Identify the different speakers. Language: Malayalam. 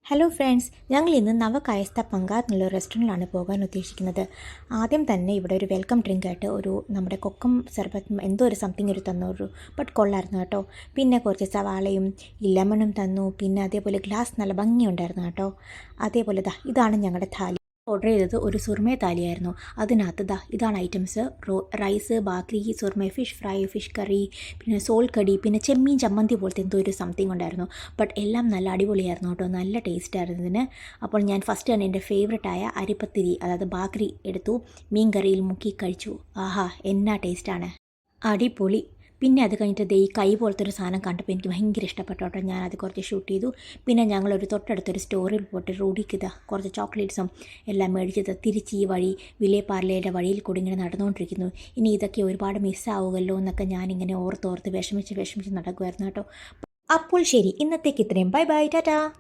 Speaker 1: ഹലോ ഫ്രണ്ട്സ്, ഞങ്ങൾ ഇന്ന് നവകായസ്ഥ പങ്കാ എന്നുള്ള റെസ്റ്റോറൻറ്റിലാണ് പോകാൻ ഉദ്ദേശിക്കുന്നത്. ആദ്യം തന്നെ ഇവിടെ ഒരു വെൽക്കം ഡ്രിങ്ക് ആയിട്ട് നമ്മുടെ കൊക്കം സർബത്ത് എന്തോ ഒരു സംതിങ് തന്നു. ബട്ട് കൊള്ളായിരുന്നു കേട്ടോ. പിന്നെ കുറച്ച് സവാളയും ലെമണും തന്നു. പിന്നെ അതേപോലെ ഗ്ലാസ് നല്ല ഭംഗിയുണ്ടായിരുന്നു കേട്ടോ. അതേപോലെ ഇതാണ് ഞങ്ങളുടെ താലി. ഓർഡർ ചെയ്തത് ഒരു സുർമ താലിയായിരുന്നു. അതിനകത്ത് ഇതാണ് items: rice, bhakri, surmai, fish fry, fish curry, പിന്നെ സോൾ കടി, പിന്നെ ചെമ്മീൻ ചമ്മന്തി പോലത്തെ എന്തോ ഒരു സംതിങ് ഉണ്ടായിരുന്നു. ബട്ട് എല്ലാം നല്ല അടിപൊളിയായിരുന്നു കേട്ടോ. നല്ല ടേസ്റ്റ് ആയിരുന്നു ഇതിന്. അപ്പോൾ ഞാൻ ഫസ്റ്റ് തന്നെ എൻ്റെ ഫേവറേറ്റായ അരിപ്പത്തിരി, അതായത് ബാക്രി എടുത്തു. മീൻ കറിയിൽ മുക്കി കഴിച്ചു. ആഹാ, എന്നാ ടേസ്റ്റാണ്, അടിപൊളി. പിന്നെ അത് കഴിഞ്ഞിട്ട് ഈ കൈ പോലത്തെ ഒരു സാധനം കണ്ടപ്പോൾ എനിക്ക് ഭയങ്കര ഇഷ്ടപ്പെട്ടു കേട്ടോ. ഞാനത് കുറച്ച് ഷൂട്ട് ചെയ്തു. പിന്നെ ഞങ്ങളൊരു തൊട്ടടുത്തൊരു സ്റ്റോറിൽ പോയിട്ട് റൂഡിക്ക് കുറച്ച് ചോക്ലേറ്റ്സും എല്ലാം മേടിച്ചത് തിരിച്ച് ഈ വഴി വില്ലേപ്പാർലയുടെ വഴിയിൽ കൂടി ഇങ്ങനെ നടന്നുകൊണ്ടിരിക്കുന്നു. ഇനി ഇതൊക്കെ ഒരുപാട് മിസ്സാവുമല്ലോ എന്നൊക്കെ ഞാനിങ്ങനെ ഓർത്ത് വിഷമിച്ച് നടക്കുമായിരുന്നു കേട്ടോ. അപ്പോൾ ശരി, ഇന്നത്തേക്ക് ഇത്രയും. Bye bye, Tata.